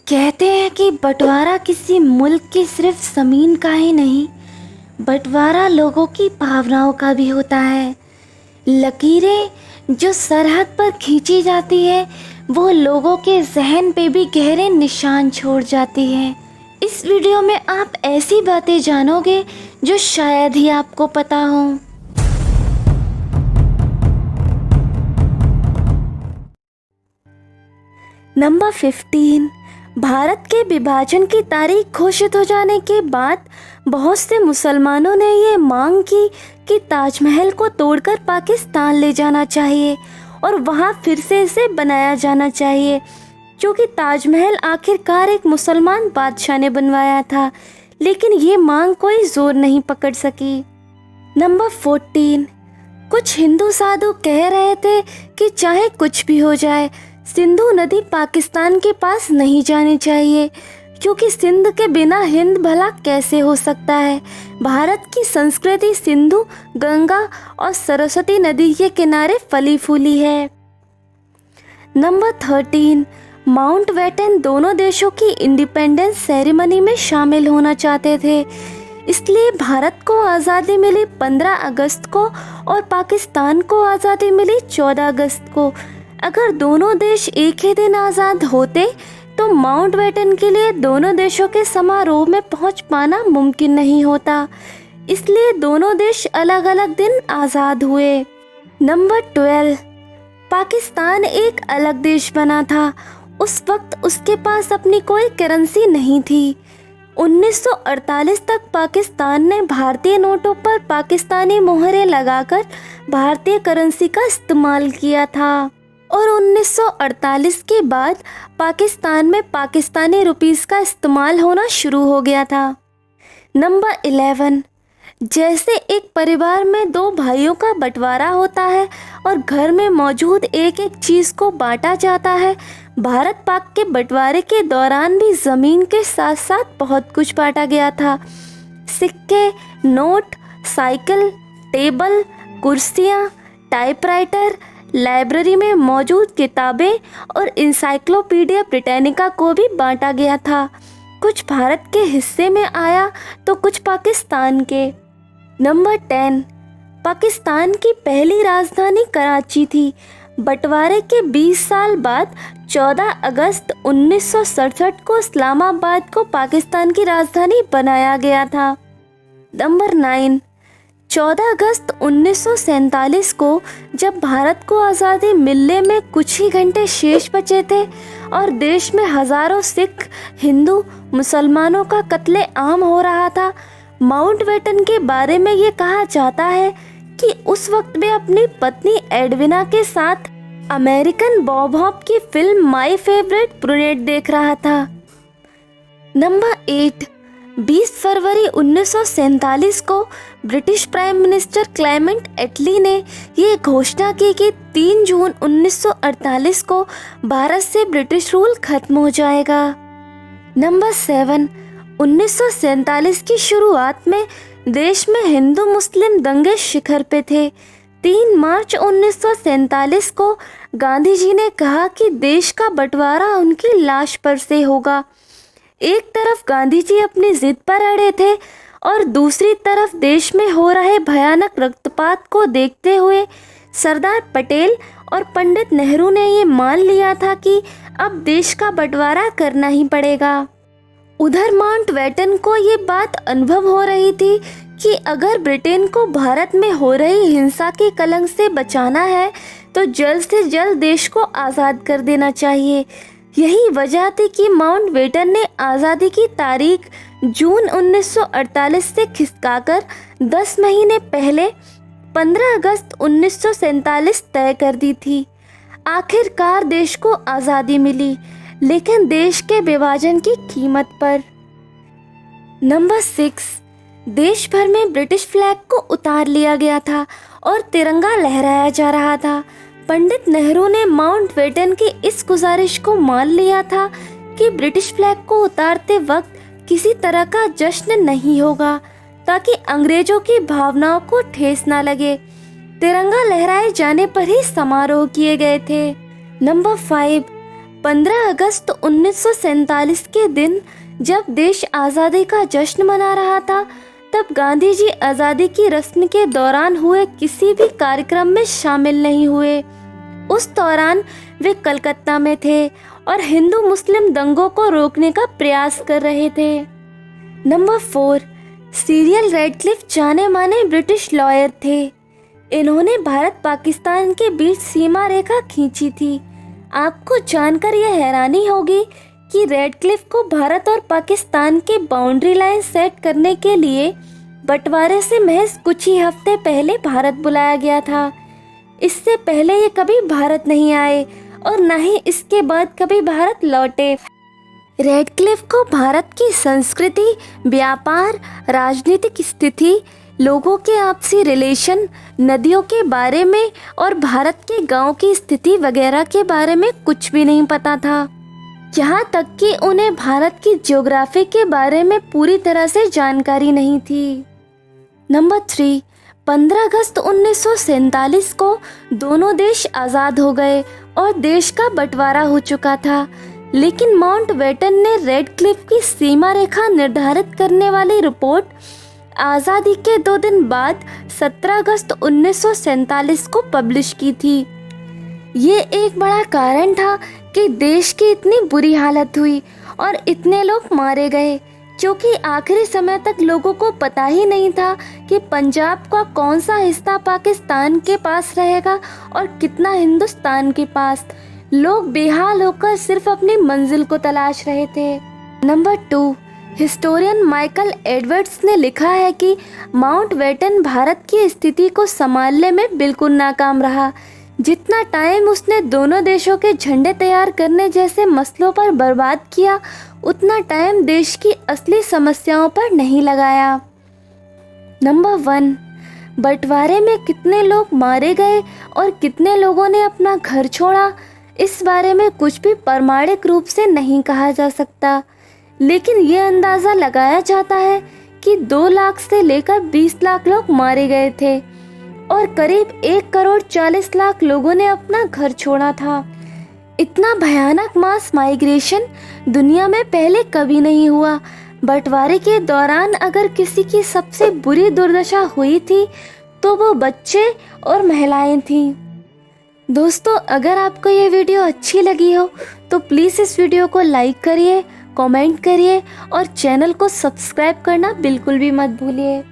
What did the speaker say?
कहते हैं कि बंटवारा किसी मुल्क की सिर्फ ज़मीन का ही नहीं, बंटवारा लोगों की भावनाओं का भी होता है। लकीरें जो सरहद पर खींची जाती है वो लोगों के जहन पे भी गहरे निशान छोड़ जाती है। इस वीडियो में आप ऐसी बातें जानोगे जो शायद ही आपको पता हो। नंबर 15। भारत के विभाजन की तारीख घोषित हो जाने के बाद बहुत से मुसलमानों ने ये मांग की कि ताजमहल को तोड़कर पाकिस्तान ले जाना चाहिए और वहाँ फिर से इसे बनाया जाना चाहिए, क्योंकि ताजमहल आखिरकार एक मुसलमान बादशाह ने बनवाया था। लेकिन ये मांग कोई जोर नहीं पकड़ सकी। नंबर 14। कुछ हिंदू साधु कह रहे थे कि चाहे कुछ भी हो जाए, सिंधु नदी पाकिस्तान के पास नहीं जानी चाहिए, क्योंकि सिंध के बिना हिंद भला कैसे हो सकता है। भारत की संस्कृति सिंधु, गंगा और सरस्वती नदी के किनारे फली फूली है। नंबर 13। माउंटबेटन दोनों देशों की इंडिपेंडेंस सेरेमनी में शामिल होना चाहते थे, इसलिए भारत को आज़ादी मिली 15 अगस्त को और पाकिस्तान को आज़ादी मिली 14 अगस्त को। अगर दोनों देश एक ही दिन आज़ाद होते तो माउंटबेटन के लिए दोनों देशों के समारोह में पहुंच पाना मुमकिन नहीं होता, इसलिए दोनों देश अलग अलग दिन आज़ाद हुए। नंबर 12। पाकिस्तान एक अलग देश बना था। उस वक्त उसके पास अपनी कोई करेंसी नहीं थी। 1948 तक पाकिस्तान ने भारतीय नोटों पर पाकिस्तानी मोहरें लगाकर भारतीय करेंसी का इस्तेमाल किया था और 1948 के बाद पाकिस्तान में पाकिस्तानी रुपीस का इस्तेमाल होना शुरू हो गया था। नंबर 11। जैसे एक परिवार में दो भाइयों का बंटवारा होता है और घर में मौजूद एक एक चीज़ को बांटा जाता है, भारत पाक के बंटवारे के दौरान भी ज़मीन के साथ साथ बहुत कुछ बांटा गया था। सिक्के, नोट, साइकिल, टेबल, कुर्सियाँ, टाइपराइटर, लाइब्रेरी में मौजूद किताबें और इंसाइक्लोपीडिया ब्रिटानिका को भी बांटा गया था। कुछ भारत के हिस्से में आया तो कुछ पाकिस्तान के। नंबर 10। पाकिस्तान की पहली राजधानी कराची थी। बंटवारे के 20 साल बाद 14 अगस्त 1967 को इस्लामाबाद को पाकिस्तान की राजधानी बनाया गया था। नंबर 9। 14 अगस्त 1947 को जब भारत को आज़ादी मिलने में कुछ ही घंटे शेष बचे थे और देश में हज़ारों सिख, हिंदू, मुसलमानों का कत्ले आम हो रहा था, माउंटबेटन के बारे में ये कहा जाता है कि उस वक्त वे अपनी पत्नी एडविना के साथ अमेरिकन बॉब हॉप की फिल्म माई फेवरेट ब्रुनेट देख रहा था। नंबर 8। 20 फरवरी 1947 को ब्रिटिश प्राइम मिनिस्टर क्लेमेंट एटली ने ये घोषणा की कि 3 जून 1948 को भारत से ब्रिटिश रूल खत्म हो जाएगा। नंबर 7। 1947 की शुरुआत में देश में हिंदू मुस्लिम दंगे शिखर पे थे। 3 मार्च 1947 को गांधी जी ने कहा कि देश का बंटवारा उनकी लाश पर से होगा। एक तरफ गांधी जी अपनी जिद पर अड़े थे और दूसरी तरफ देश में हो रहे भयानक रक्तपात को देखते हुए सरदार पटेल और पंडित नेहरू ने ये मान लिया था कि अब देश का बंटवारा करना ही पड़ेगा। उधर माउंटबेटन को ये बात अनुभव हो रही थी कि अगर ब्रिटेन को भारत में हो रही हिंसा के कलंक से बचाना है तो जल्द से जल्द देश को आज़ाद कर देना चाहिए। यही वजह थी कि माउंटबेटन ने आज़ादी की तारीख जून 1948 से खिसकाकर 10 महीने पहले 15 अगस्त 1947 तय कर दी थी। आखिरकार देश को आज़ादी मिली, लेकिन देश के विभाजन की कीमत पर। नंबर 6। देश भर में ब्रिटिश फ्लैग को उतार लिया गया था और तिरंगा लहराया जा रहा था। पंडित नेहरू ने माउंटबेटन की इस गुजारिश को मान लिया था कि ब्रिटिश फ्लैग को उतारते वक्त किसी तरह का जश्न नहीं होगा, ताकि अंग्रेजों की भावनाओं को ठेस ना लगे। तिरंगा लहराए जाने पर ही समारोह किए गए थे। नंबर 5। 15 अगस्त 1947 के दिन जब देश आज़ादी का जश्न मना रहा था, तब गांधी जी आज़ादी की रस्म के दौरान हुए किसी भी कार्यक्रम में शामिल नहीं हुए। उस दौरान वे कलकत्ता में थे और हिंदू मुस्लिम दंगों को रोकने का प्रयास कर रहे थे। नंबर 4, सीरियल रेडक्लिफ जाने माने ब्रिटिश लॉयर थे। इन्होंने भारत पाकिस्तान के बीच सीमा रेखा खींची थी। आपको जानकर यह हैरानी होगी कि रेडक्लिफ को भारत और पाकिस्तान के बाउंड्री लाइन सेट करने के लिए बंटवारे से महज कुछ ही हफ्ते पहले भारत बुलाया गया था। इससे पहले ये कभी भारत नहीं आए और न ही इसके बाद कभी भारत लौटे। रेडक्लिफ को भारत की संस्कृति, व्यापार, राजनीतिक स्थिति, लोगों के आपसी रिलेशन, नदियों के बारे में और भारत के गांव की स्थिति वगैरह के बारे में कुछ भी नहीं पता था। यहाँ तक कि उन्हें भारत की ज्योग्राफी के बारे में पूरी तरह से जानकारी नहीं थी। नंबर 3, 15 अगस्त 1947 को दोनों देश आज़ाद हो गए और देश का बंटवारा हो चुका था। लेकिन माउंटबेटन ने रेडक्लिफ की सीमा रेखा निर्धारित करने वाली रिपोर्ट आज़ादी के 2 दिन बाद 17 अगस्त 1947 को पब्लिश की थी। ये एक बड़ा कारण था कि देश की इतनी बुरी हालत हुई और इतने लोग मारे गए, क्योंकि आखिरी समय तक लोगों को पता ही नहीं था कि पंजाब का कौन सा हिस्सा पाकिस्तान के पास रहेगा और कितना हिंदुस्तान के पास। लोग बेहाल होकर सिर्फ अपनी मंजिल को तलाश रहे थे। नंबर 2, हिस्टोरियन माइकल एडवर्ड्स ने लिखा है कि माउंटबेटन भारत की स्थिति को संभालने में बिल्कुल नाकाम रहा। जितना टाइम उसने दोनों देशों के झंडे तैयार करने जैसे मसलों पर बर्बाद किया, उतना टाइम देश की असली समस्याओं पर नहीं लगाया। नंबर 1, बंटवारे में कितने लोग मारे गए और कितने लोगों ने अपना घर छोड़ा, इस बारे में कुछ भी प्रमाणिक रूप से नहीं कहा जा सकता। लेकिन ये अंदाज़ा लगाया जाता है कि 2 लाख से लेकर 20 लाख लोग मारे गए थे और करीब 1,40,00,000 लोगों ने अपना घर छोड़ा था। इतना भयानक मास माइग्रेशन दुनिया में पहले कभी नहीं हुआ। बंटवारे के दौरान अगर किसी की सबसे बुरी दुर्दशा हुई थी तो वो बच्चे और महिलाएं थीं। दोस्तों, अगर आपको ये वीडियो अच्छी लगी हो तो प्लीज़ इस वीडियो को लाइक करिए, कमेंट करिए और चैनल को सब्सक्राइब करना बिल्कुल भी मत भूलिए।